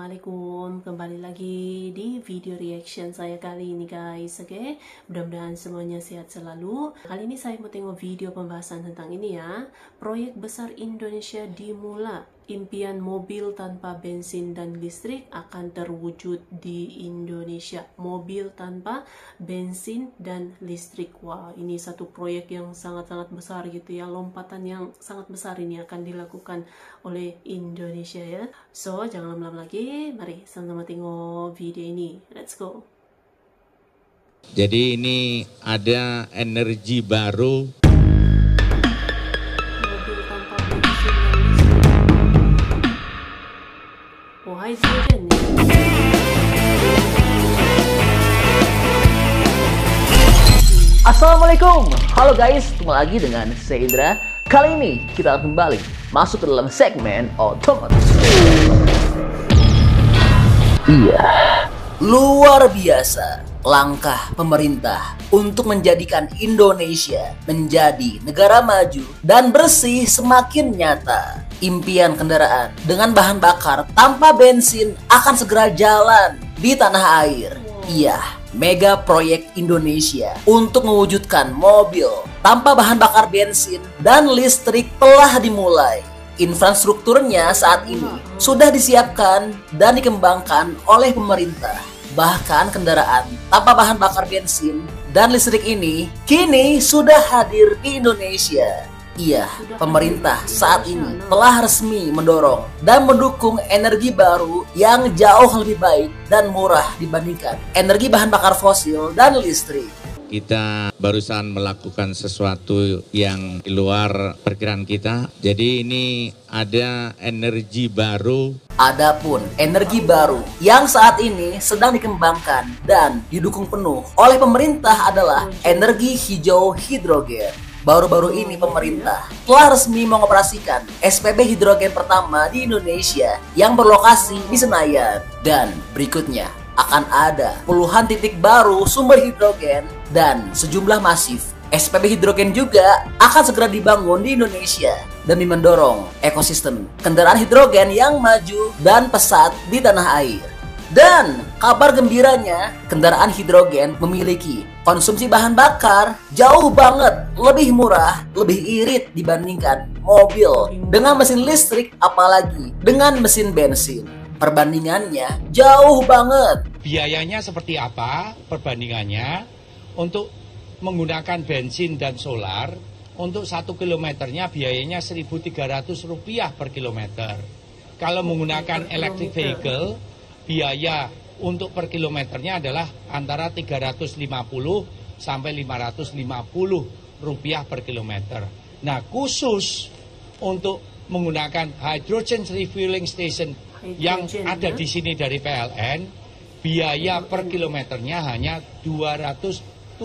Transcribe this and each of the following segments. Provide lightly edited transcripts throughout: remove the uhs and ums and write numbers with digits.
Assalamualaikum, kembali lagi di video reaction saya kali ini guys. Oke, mudah-mudahan semuanya sehat selalu. Kali ini saya mau tengok video pembahasan tentang ini ya. Proyek besar Indonesia dimulai. Impian mobil tanpa bensin dan listrik akan terwujud di Indonesia. Mobil tanpa bensin dan listrik. Wah, ini satu proyek yang sangat-sangat besar gitu ya. Lompatan yang sangat besar ini akan dilakukan oleh Indonesia ya. So, jangan lama-lama lagi. Mari sama-sama tengok video ini. Let's go. Jadi ini ada energi baru. Mobil tanpa bensin dan listrik. Oh, hydrogen nih. Assalamualaikum, halo guys, ketemu lagi dengan saya Indra. Kali ini kita akan kembali masuk ke dalam segmen otomotif. Iya, luar biasa langkah pemerintah untuk menjadikan Indonesia menjadi negara maju dan bersih semakin nyata. Impian kendaraan dengan bahan bakar tanpa bensin akan segera jalan di tanah air. Iya, mega proyek Indonesia untuk mewujudkan mobil tanpa bahan bakar bensin dan listrik telah dimulai. Infrastrukturnya saat ini sudah disiapkan dan dikembangkan oleh pemerintah. Bahkan kendaraan tanpa bahan bakar bensin dan listrik ini kini sudah hadir di Indonesia. Iya, pemerintah saat ini telah resmi mendorong dan mendukung energi baru yang jauh lebih baik dan murah dibandingkan energi bahan bakar fosil dan listrik. Kita barusan melakukan sesuatu yang di luar perkiraan kita. Jadi ini ada energi baru. Adapun energi baru yang saat ini sedang dikembangkan dan didukung penuh oleh pemerintah adalah energi hijau hidrogen. Baru-baru ini pemerintah telah resmi mengoperasikan SPB hidrogen pertama di Indonesia yang berlokasi di Senayan. Dan berikutnya akan ada puluhan titik baru sumber hidrogen dan sejumlah masif SPB hidrogen juga akan segera dibangun di Indonesia demi mendorong ekosistem kendaraan hidrogen yang maju dan pesat di tanah air. Dan kabar gembiranya, kendaraan hidrogen memiliki konsumsi bahan bakar jauh banget lebih murah, lebih irit dibandingkan mobil dengan mesin listrik, apalagi dengan mesin bensin. Perbandingannya jauh banget. Biayanya seperti apa perbandingannya? Untuk menggunakan bensin dan solar, untuk 1 kilometernya biayanya Rp1.300 per kilometer. Kalau menggunakan electric vehicle, biaya untuk per kilometernya adalah antara 350 sampai 550 rupiah per kilometer. Nah, khusus untuk menggunakan hydrogen refueling station yang ada di sini dari PLN, biaya per kilometernya hanya 270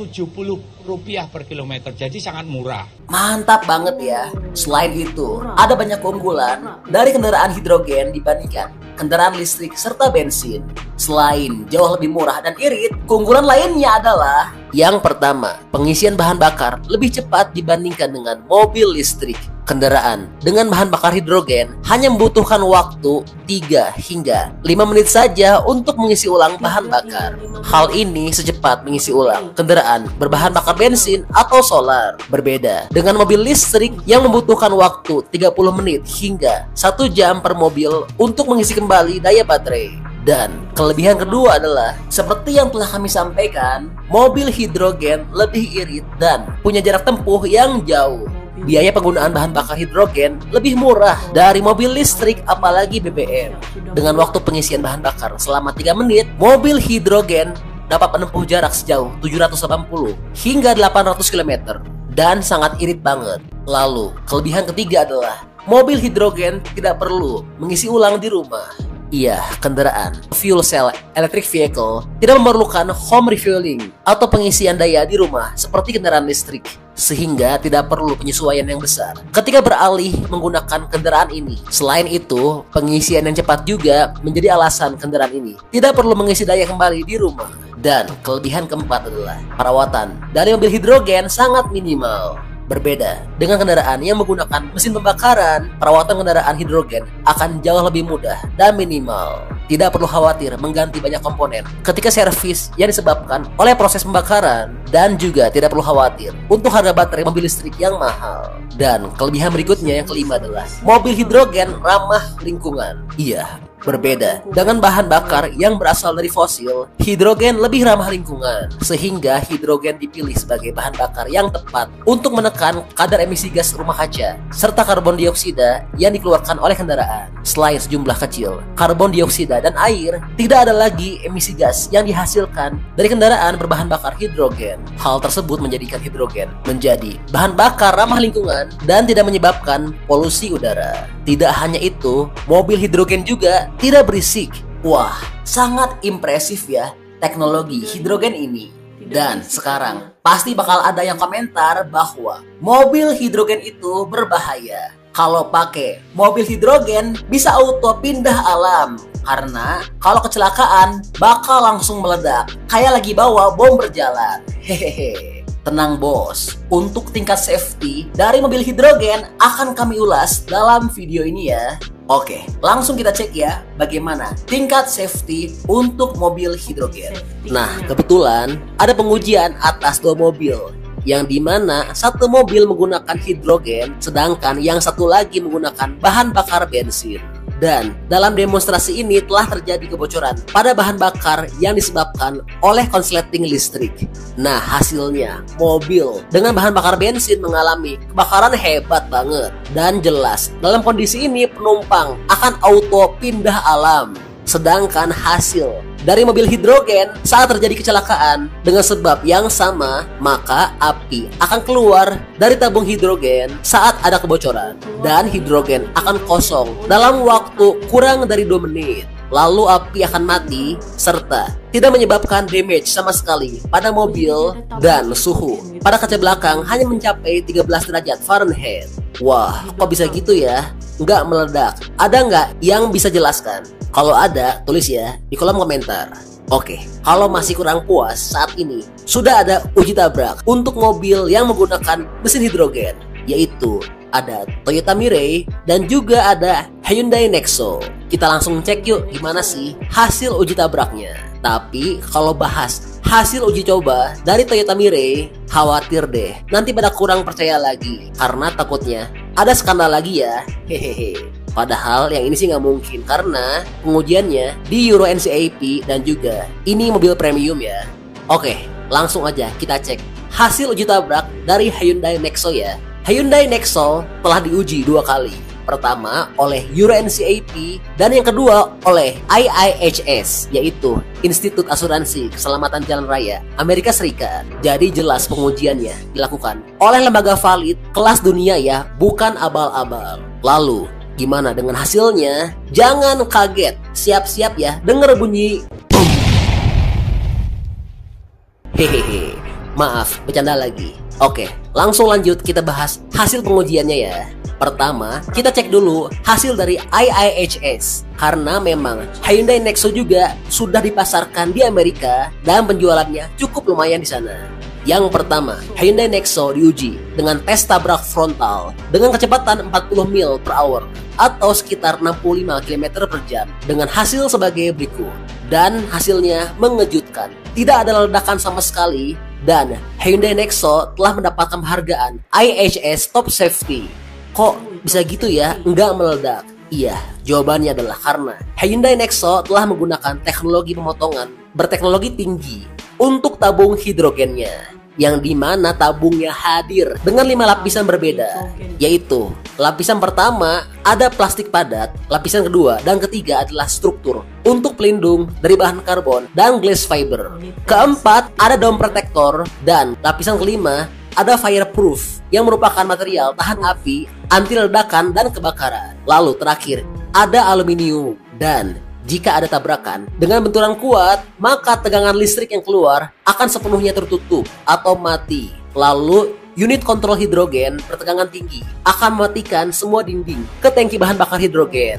rupiah per kilometer, jadi sangat murah. Mantap banget ya. Selain itu, ada banyak keunggulan dari kendaraan hidrogen dibandingkan kendaraan listrik serta bensin. Selain jauh lebih murah dan irit, keunggulan lainnya adalah yang pertama, pengisian bahan bakar lebih cepat dibandingkan dengan mobil listrik. Kendaraan dengan bahan bakar hidrogen hanya membutuhkan waktu 3 hingga 5 menit saja untuk mengisi ulang bahan bakar. Hal ini secepat mengisi ulang kendaraan berbahan bakar bensin atau solar. Berbeda dengan mobil listrik yang membutuhkan waktu 30 menit hingga 1 jam per mobil untuk mengisi kembali daya baterai. Dan kelebihan kedua adalah seperti yang telah kami sampaikan, mobil hidrogen lebih irit dan punya jarak tempuh yang jauh. Biaya penggunaan bahan bakar hidrogen lebih murah dari mobil listrik, apalagi BBM. Dengan waktu pengisian bahan bakar selama 3 menit, mobil hidrogen dapat menempuh jarak sejauh 780 hingga 800 km dan sangat irit banget. Lalu, kelebihan ketiga adalah mobil hidrogen tidak perlu mengisi ulang di rumah. Iya, kendaraan fuel cell electric vehicle tidak memerlukan home refueling atau pengisian daya di rumah seperti kendaraan listrik, sehingga tidak perlu penyesuaian yang besar ketika beralih menggunakan kendaraan ini. Selain itu, pengisian yang cepat juga menjadi alasan kendaraan ini tidak perlu mengisi daya kembali di rumah. Dan kelebihan keempat adalah perawatan dari mobil hidrogen sangat minimal. Berbeda dengan kendaraan yang menggunakan mesin pembakaran, perawatan kendaraan hidrogen akan jauh lebih mudah dan minimal. Tidak perlu khawatir mengganti banyak komponen ketika servis yang disebabkan oleh proses pembakaran, dan juga tidak perlu khawatir untuk harga baterai mobil listrik yang mahal. Dan kelebihan berikutnya yang kelima adalah mobil hidrogen ramah lingkungan. Iya, berbeda dengan bahan bakar yang berasal dari fosil, hidrogen lebih ramah lingkungan, sehingga hidrogen dipilih sebagai bahan bakar yang tepat untuk menekan kadar emisi gas rumah kaca serta karbon dioksida yang dikeluarkan oleh kendaraan. Selain sejumlah kecil karbon dioksida dan air, tidak ada lagi emisi gas yang dihasilkan dari kendaraan berbahan bakar hidrogen. Hal tersebut menjadikan hidrogen menjadi bahan bakar ramah lingkungan dan tidak menyebabkan polusi udara. Tidak hanya itu, mobil hidrogen juga tidak berisik. Wah, sangat impresif ya teknologi hidrogen ini. Dan sekarang pasti bakal ada yang komentar bahwa mobil hidrogen itu berbahaya. Kalau pakai mobil hidrogen bisa auto pindah alam, karena kalau kecelakaan bakal langsung meledak kayak lagi bawa bom berjalan. Hehehe. Tenang bos, untuk tingkat safety dari mobil hidrogen akan kami ulas dalam video ini ya. Oke, langsung kita cek ya bagaimana tingkat safety untuk mobil hidrogen. Nah, kebetulan ada pengujian atas 2 mobil, yang dimana satu mobil menggunakan hidrogen, sedangkan yang satu lagi menggunakan bahan bakar bensin. Dan dalam demonstrasi ini telah terjadi kebocoran pada bahan bakar yang disebabkan oleh konsleting listrik. Nah, hasilnya mobil dengan bahan bakar bensin mengalami kebakaran hebat banget. Dan jelas dalam kondisi ini penumpang akan auto pindah alam. Sedangkan hasil dari mobil hidrogen saat terjadi kecelakaan dengan sebab yang sama, maka api akan keluar dari tabung hidrogen saat ada kebocoran, dan hidrogen akan kosong dalam waktu kurang dari 2 menit. Lalu api akan mati serta tidak menyebabkan damage sama sekali pada mobil, dan suhu pada kaca belakang hanya mencapai 13 derajat Fahrenheit. Wah, kok bisa gitu ya? Nggak meledak. Ada nggak yang bisa jelaskan? Kalau ada, tulis ya di kolom komentar. Oke, kalau masih kurang puas saat ini, sudah ada uji tabrak untuk mobil yang menggunakan mesin hidrogen, yaitu ada Toyota Mirai dan juga ada Hyundai Nexo. Kita langsung cek yuk gimana sih hasil uji tabraknya. Tapi kalau bahas hasil uji coba dari Toyota Mirai, khawatir deh nanti pada kurang percaya lagi, karena takutnya ada skandal lagi ya. Hehehe. Padahal yang ini sih nggak mungkin, karena pengujiannya di Euro NCAP dan juga ini mobil premium ya. Oke, langsung aja kita cek hasil uji tabrak dari Hyundai Nexo ya. Hyundai Nexo telah diuji 2 kali. Pertama oleh Euro NCAP dan yang kedua oleh IIHS, yaitu Institut Asuransi Keselamatan Jalan Raya Amerika Serikat. Jadi jelas pengujiannya dilakukan oleh lembaga valid kelas dunia ya, bukan abal-abal. Lalu gimana dengan hasilnya? Jangan kaget, siap-siap ya denger bunyi boom. Hehehe, maaf bercanda lagi. Oke, langsung lanjut kita bahas hasil pengujiannya ya. Pertama, kita cek dulu hasil dari IIHS, karena memang Hyundai Nexo juga sudah dipasarkan di Amerika dan penjualannya cukup lumayan di sana. Yang pertama, Hyundai Nexo diuji dengan tes tabrak frontal dengan kecepatan 40 mil per hour atau sekitar 65 km per jam dengan hasil sebagai berikut. Dan hasilnya mengejutkan, tidak ada ledakan sama sekali, dan Hyundai Nexo telah mendapatkan penghargaan IIHS Top Safety. Kok bisa gitu ya, nggak meledak? Iya, jawabannya adalah karena Hyundai Nexo telah menggunakan teknologi pemotongan berteknologi tinggi untuk tabung hidrogennya, yang dimana tabungnya hadir dengan 5 lapisan berbeda, yaitu lapisan pertama ada plastik padat, lapisan kedua dan ketiga adalah struktur untuk pelindung dari bahan karbon dan glass fiber, keempat ada dome protector, dan lapisan kelima ada fireproof yang merupakan material tahan api, anti ledakan dan kebakaran. Lalu terakhir ada aluminium, dan jika ada tabrakan dengan benturan kuat, maka tegangan listrik yang keluar akan sepenuhnya tertutup atau mati. Lalu unit kontrol hidrogen bertegangan tinggi akan mematikan semua dinding ke tangki bahan bakar hidrogen.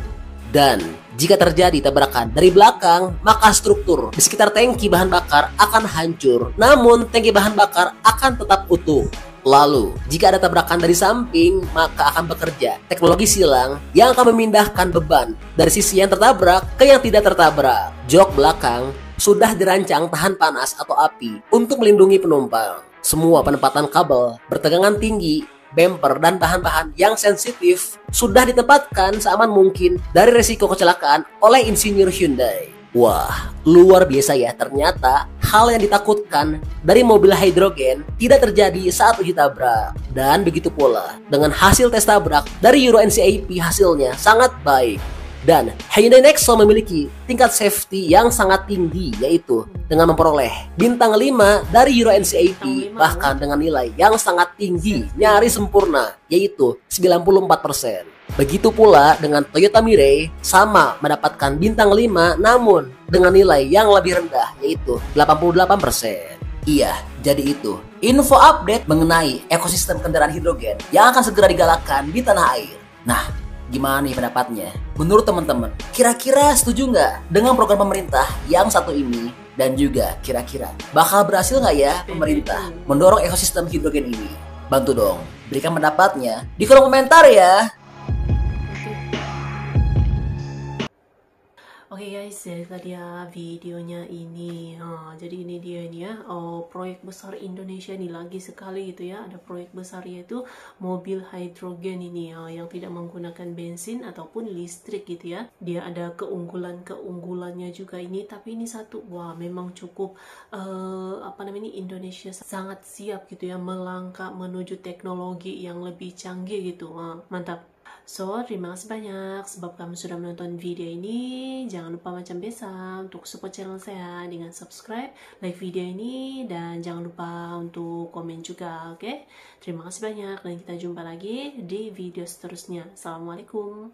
Dan jika terjadi tabrakan dari belakang, maka struktur di sekitar tangki bahan bakar akan hancur, namun tangki bahan bakar akan tetap utuh. Lalu, jika ada tabrakan dari samping, maka akan bekerja teknologi silang yang akan memindahkan beban dari sisi yang tertabrak ke yang tidak tertabrak. Jok belakang sudah dirancang tahan panas atau api untuk melindungi penumpang. Semua penempatan kabel bertegangan tinggi, bumper, dan bahan-bahan yang sensitif sudah ditempatkan seaman mungkin dari resiko kecelakaan oleh insinyur Hyundai. Wah, luar biasa ya, ternyata hal yang ditakutkan dari mobil hidrogen tidak terjadi saat uji tabrak. Dan begitu pula dengan hasil tes tabrak dari Euro NCAP, hasilnya sangat baik. Dan Hyundai Nexo memiliki tingkat safety yang sangat tinggi, yaitu dengan memperoleh bintang 5 dari Euro NCAP, bahkan dengan nilai yang sangat tinggi, nyaris sempurna, yaitu 94%. Begitu pula dengan Toyota Mirai, sama mendapatkan bintang 5 namun dengan nilai yang lebih rendah, yaitu 88%. Iya, jadi itu info update mengenai ekosistem kendaraan hidrogen yang akan segera digalakkan di tanah air. Nah, gimana nih pendapatnya? Menurut teman-teman, kira-kira setuju nggak dengan program pemerintah yang satu ini? Dan juga kira-kira bakal berhasil nggak ya pemerintah mendorong ekosistem hidrogen ini? Bantu dong, berikan pendapatnya di kolom komentar ya. Oke guys, jadi tadi ya videonya ini. Jadi ini dia ini ya, proyek besar Indonesia ini lagi sekali gitu ya. Ada proyek besar yaitu mobil hidrogen ini yang tidak menggunakan bensin ataupun listrik gitu ya. Dia ada keunggulannya juga ini, tapi ini satu, wah memang cukup Indonesia sangat siap gitu ya melangkah menuju teknologi yang lebih canggih gitu. Mantap. So, terima kasih banyak sebab kamu sudah menonton video ini. Jangan lupa macam biasa untuk support channel saya dengan subscribe, like video ini, dan jangan lupa untuk komen juga, oke? Terima kasih banyak dan kita jumpa lagi di video seterusnya. Assalamualaikum.